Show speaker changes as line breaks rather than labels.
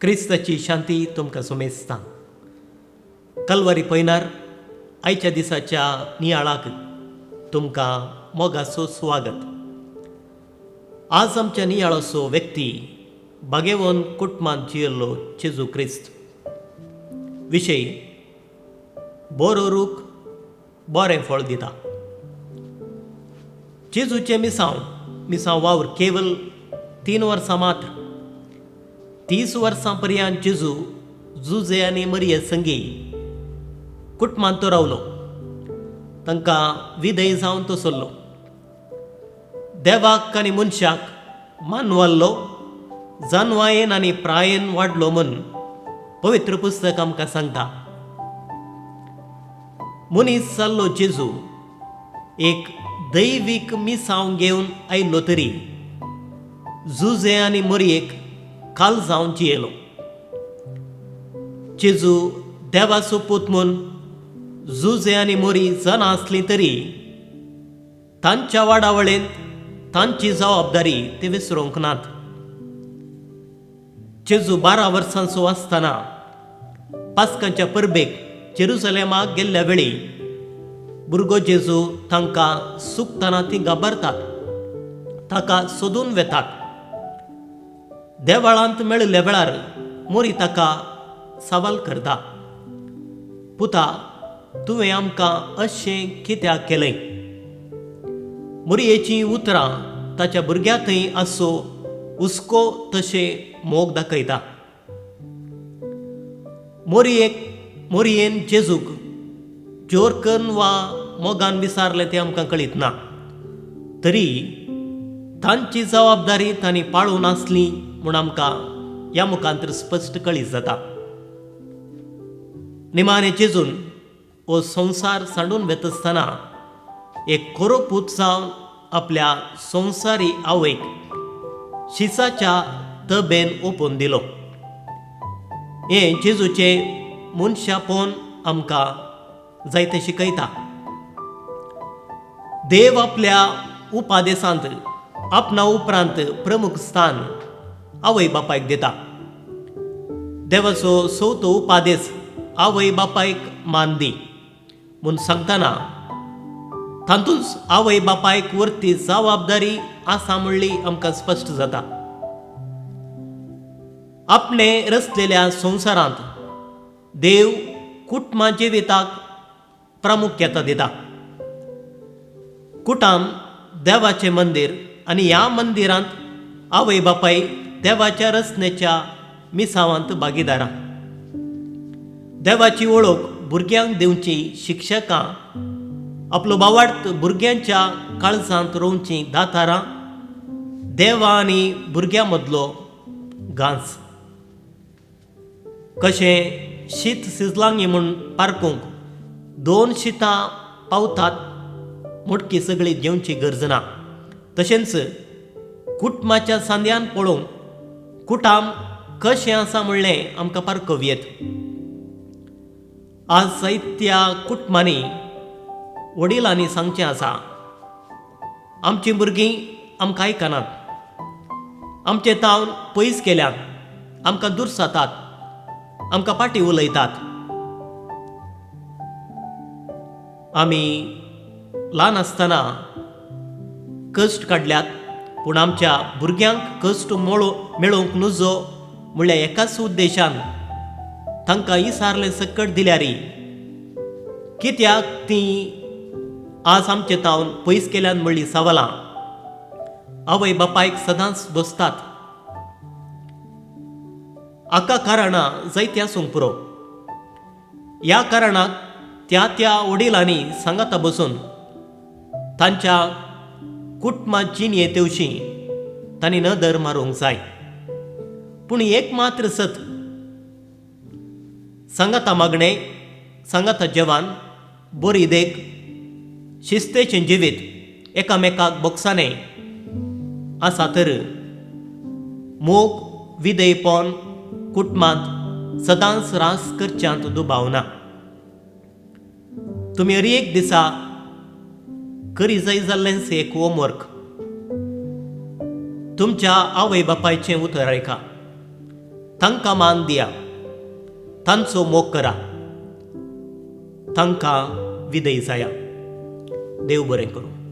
क्रिस्ताची शांती तुमकां सुमेस्तां. कल्वरी पैनार आयच्या दिसाच्या नियाळाक तुमकां मोगाचो स्वागत. आज आमच्या नियाळाचो व्यक्ती बागेवन कुटुंबांत जियेल्लो जेजू क्रिस्त. विशय बरो रूख बरें फळ दिता. जेजूचे मिसांव वावर केवल 3 वर्सां मात्र. 30 वर्सां पर्यंत जेजू जुजे आनी मरिये संगी कुटुंबांत तो रावलो. तांकां विधेय जावन तो चल्लो. देवाक आनी मनशाक मान वाडलो, जानवायेन आनी प्रायेन वाडलो म्हूण पवित्र पुस्तक आमकां सांगता. मनीस जाल्लो जेजू एक दैवीक मिसांव घेवन आयिल्लो तरी जुजे आनी मरयेक काल जावन जियेलो. जेजू देवाचो पूत म्हूण जुजे आनी मरी जाणा आसली तरी तांच्या वाडावळेंत तांची जबाबदारी ते विसरूंक नात. जेजू 12 वर्सांचो आसतना पास्काच्या परबेक जेरुसलेमाक गेल्ल्या वेळी भुरगो जेजू तांकां सुकतना ती गाबरतात, ताका सोदून वेतात. देवळांत मेळिल्ल्या वेळार मोरी ताका सवाल करता, पुता तुवें आमकां अशें कित्याक केलें? मोरयेचीं उतरां ताच्या भुरग्या थंय आसो हुस्को तशें मोग दाखयता. मोरयेन जेजूक जोरकन वा मोगान विचारलें तें आमकां कळीत ना. तरी तांची जबाबदारी तांणी पाळून आसली म्हूण आमकां ह्या मुखांतर स्पश्ट कळीत जाता. निमाणे जेजून हो संवसार सांडून वेत आसतना एक खरो पूत जावन आपल्या संवसारी आवयक शिसाच्या तबेन ओपून दिलो. हें जेजूचें मनशापण आमकां जायतें शिकयता. देव आपल्या उपादेसांत आपणा उपरांत प्रमुख स्थान आवय बापायक दिता. देवाचो चवथो उपादेस आवय बापायक मान दी म्हूण सांगतना तातूंच आवय बापायक वरती जबाबदारी आसा म्हणली आमकां स्पश्ट जाता. आपणे रचलेल्या संवसारांत देव कुटुंबा जिविताक प्रामुख्यता दिता. कुटाम देवाचें मंदिर आनी ह्या मंदिरांत आवय बापाय देवाच्या रचनेच्या मिसावांत भागीदारां. देवाची वळख भुरग्यांक दिवची शिक्षकां, आपलो भावार्थ भुरग्यांच्या काळजांत रोवची दातारां, देवा आनी भुरग्यां मदलो गांस. कशें शीत शिजलांगी म्हूण पारकूंक 2 शितां पावतात मोटकी सगळी जेवची गरज ना. तशेंच कुटुंबाच्या सांद्यान पळोवंक कुटाम कशें आसा म्हणलें आमकां पारखूंक येत. आज जायत्या कुटुंबांनी वडिलांनी सांगचें आसा, आमचीं भुरगीं आमकां आयकनात, आमचें तावन पयस केल्यान आमकां दूर जातात, आमकां पाटी उलयतात. आमी ल्हान आसतना कश्ट काडल्यात, पूण आमच्या भुरग्यांक कश्ट मेळोवंक नजो म्हणल्यार एकाच उद्देशान तांकां इसारलें सकट दिल्यारी कित्याक तीं आज आमचे तावन पयस केल्यान म्हणली सवालां आवय बापायक सदांच बसतात. हाका कारणां जायतीं आसूंक पुरो. ह्या कारणाक त्या वडिलांनी सांगाता बसून तांच्या कुटुंबांत जीण येतेवशी तांणी नदर मारूंक जाय. पूण एक मात्र सत, सांगाता मागणें, सांगाता जेवण, बरी देख, शिस्तेचें जिवीत एकामेकाक बोगसाणें आसा तर मोग विधेयपण कुटुंबांत सदांच रास करच्यांत दुबाव ना. तुमी हर एक दिसा करी जाय जाल्लेंच एक होमवर्क तुमच्या आवय बापायचें उतर आयका. तांकां मान दिया, तांचो मोग करा, तांकां विदय जाया. देव बरें करूं.